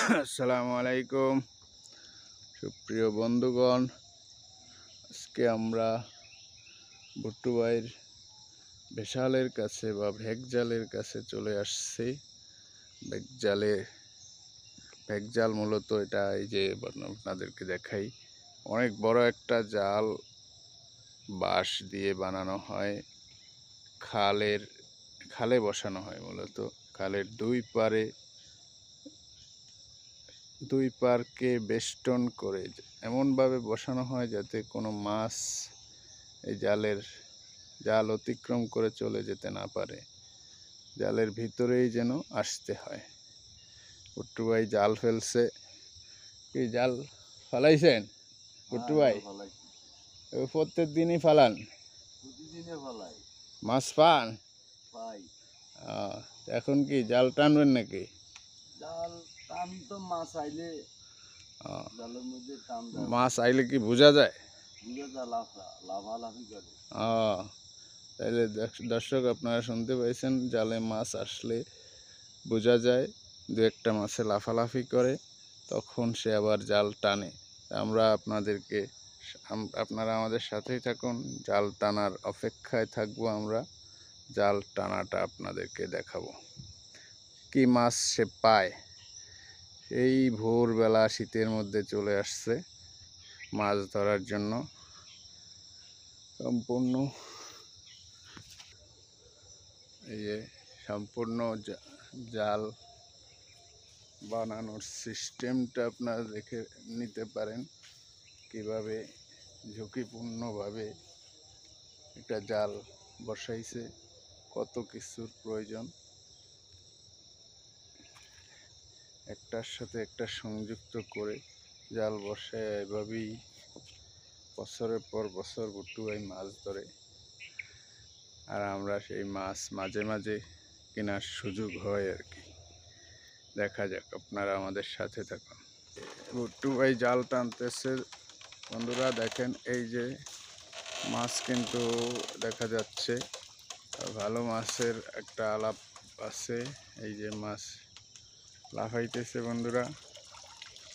আসসালামু আলাইকুম সুপ্রিয় বন্ধুগণ। আজকে আমরা ভুট্টু ভাইয়ের ভেসালের কাছে বা ভেগজালের কাছে চলে আসছি। ভেগজাল মূলত এটা এই যে আপনাদেরকে দেখাই, অনেক বড় একটা জাল বাঁশ দিয়ে বানানো হয়। খালে বসানো হয়, মূলত খালের দুই পারকে বেষ্টন করে এমনভাবে বসানো হয় যাতে কোনো মাছ এই জাল অতিক্রম করে চলে যেতে না পারে, জালের ভিতরেই যেন আসতে হয়। ভুট্টু ভাই জাল ফেলছে। কি জাল ফালাইছেন ভুট্টু ভাই? প্রত্যেক দিনই ফালান? মাছ পান? এখন কি জাল টানবেন নাকি? মাছ আইলে কি বোঝা যায়? তাইলে দর্শক আপনারা শুনতে পাইছেন, জালে মাছ আসলে বোঝা যায়। দু একটা মাছে লাফালাফি করে, তখন সে আবার জাল টানে। আপনারা আমাদের সাথেই থাকুন, জাল টানার অপেক্ষায় থাকবো আমরা। জাল টানাটা আপনাদেরকে দেখাবো, কি মাছ সে পায়। এই ভোরবেলা শীতের মধ্যে চলে আসছে মাছ ধরার জন্য। সম্পূর্ণ জাল বানানোর সিস্টেমটা আপনারা দেখে নিতে পারেন, কিভাবে ঝুঁকিপূর্ণভাবে একটা জাল বসাইছে, কত কিছুর প্রয়োজন। একটার সাথে একটা সংযুক্ত করে জাল বসায় এভাবেই বছরের পর বছর ভুট্টু ভাই মাছ ধরে। আর আমরা সেই মাছ মাঝে মাঝে কেনার সুযোগ হয় আর কি। দেখা যাক, আপনারা আমাদের সাথে থাকুন। ভুট্টু ভাই জাল টানতেছে বন্ধুরা, দেখেন এই যে মাছ কিন্তু দেখা যাচ্ছে, ভালো মাছের একটা আলাপ আছে। এই যে মাছ লাফাইতেছে বন্ধুরা,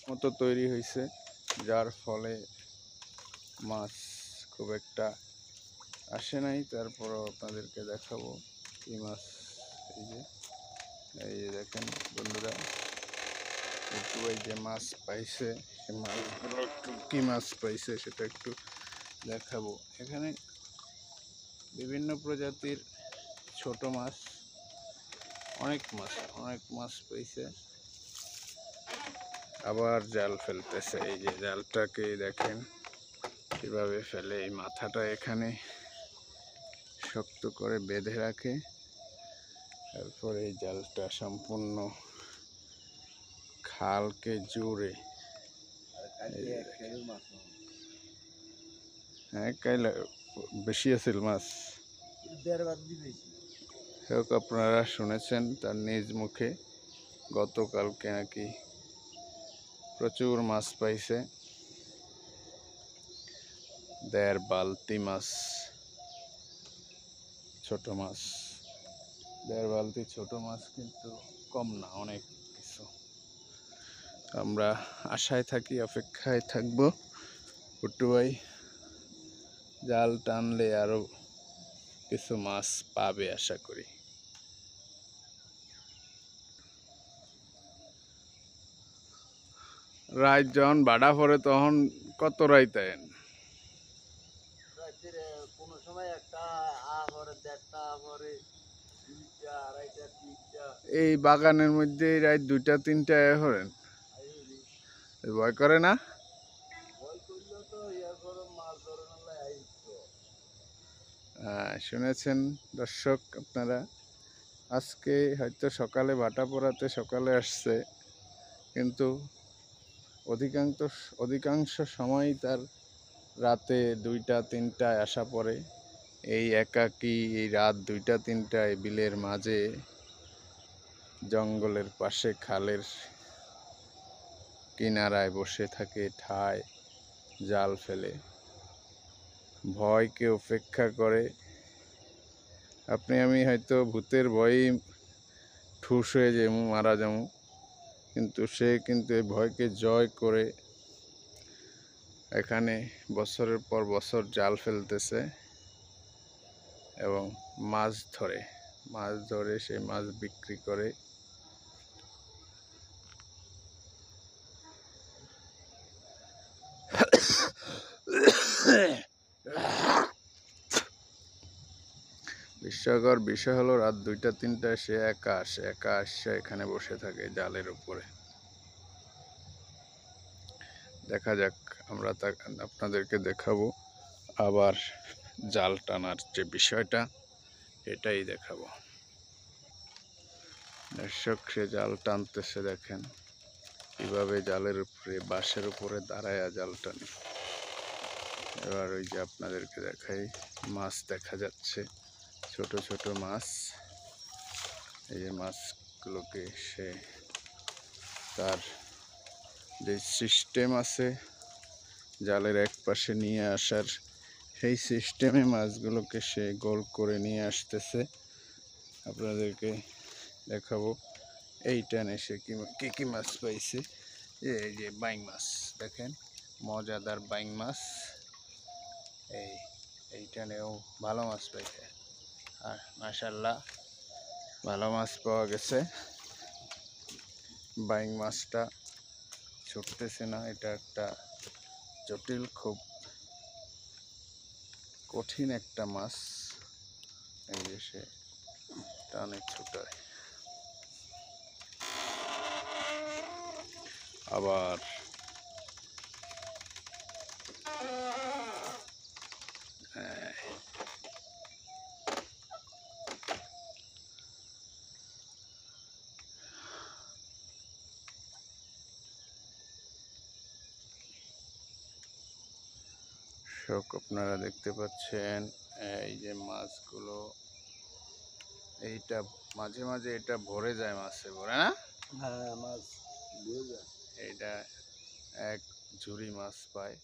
মতো তৈরি হয়েছে, যার ফলে মাছ খুব একটা আসে নাই। তারপরও আপনাদেরকে দেখাবো কি মাছ। এই যে দেখেন বন্ধুরা, ভুট্টু ভাই যে মাছ পাইছে, সে মাছগুলো একটু কি মাছ পাইছে সেটা একটু দেখাবো। এখানে বিভিন্ন প্রজাতির ছোট মাছ, অনেক মাছ পাইছে। আবার জাল ফেলতেছে। এই যে জালটাকে দেখেন কিভাবে ফেলে, এই মাথাটা এখানে শক্ত করে বেঁধে রাখে, তারপরে এই জালটা সম্পূর্ণ খালকে জুড়ে। হ্যাঁ, কাইলে বেশি আছিল মাছ, হোক আপনারা শুনেছেন তার নিজ মুখে, গতকালকে নাকি প্রচুর মাছ পাইছে, 1.5 বালতি মাছ, ছোট মাছ। 1.5 বালতি ছোট মাছ কিন্তু কম না, অনেক কিছু। আমরা আশায় থাকি, অপেক্ষায় থাকবো, ভুট্টু ভাই জাল টানলে আরো কিছু মাছ পাবে আশা করি। রাত যখন বাড়া পড়ে তখন কত রাইতেন? এই বাগানের মধ্যে রাত 2টা 3টা হরেন, ভয় করে না? শুনেছেন দর্শক আপনারা, আজকে হয়তো সকালে ভাটা পড়াতে সকালে আসছে, কিন্তু অধিকাংশ সময়ই তার রাতে 2টা 3টায় আসা পড়ে। এই একাকী এই রাত 2টা 3টায় বিলের মাঝে, জঙ্গলের পাশে, খালের কিনারায় বসে থাকে, ঠায় জাল ফেলে, ভয়কে উপেক্ষা করে। আপনি আমি হয়তো ভূতের ভয়েই ঠুস হয়ে যাবো, মারা যাবো, কিন্তু সে কিন্তু এই ভয়কে জয় করে এখানে বছরের পর বছর জাল ফেলতেছে এবং মাছ ধরে সেই মাছ বিক্রি করে। বিস্ময়কর বিষয় হলো রাত 2টা-3টায় সে একা আসে এখানে বসে থাকে জালের উপরে। দেখা যাক, আমরা আপনাদেরকে দেখাবো আবার জাল টানার যে বিষয়টা, এটাই দেখাবো। দর্শক, সে জাল টানতেছে, দেখেন কিভাবে জালের উপরে বাঁশের উপরে দাঁড়ায় জাল টানে। এবার ওই যে আপনাদেরকে দেখাই, মাছ দেখা যাচ্ছে, ছোট ছোট মাছ। এই যে মাছগুলোকে সে তার যে সিস্টেম আছে জালের এক পাশে নিয়ে আসার, সেই সিস্টেমে মাছগুলোকে সে গোল করে নিয়ে আসতেছে। আপনাদেরকে দেখাবো এই টানে সে কি কি মাছ পাইছে। এই যে বাইং মাছ, দেখেন মজাদার বাইং মাছ। এই টানেও ভালো মাছ পাইছে, আর মাশাআল্লাহ ভালো মাছ পাওয়া গেছে। বাইং মাছটা ছুটতেছে না, এটা একটা জটিল, খুব কঠিন একটা মাছ। এই যে সে টানে ছুটায়, আবার শোক আপনারা দেখতে পাচ্ছেন এই যে মাছগুলো, এইটা মাঝে মাঝে এটা ভরে যায়, মাছে ভরে না, হ্যাঁ মাছ ভরে যায়। এটা এক ঝুড়ি মাছ পায়।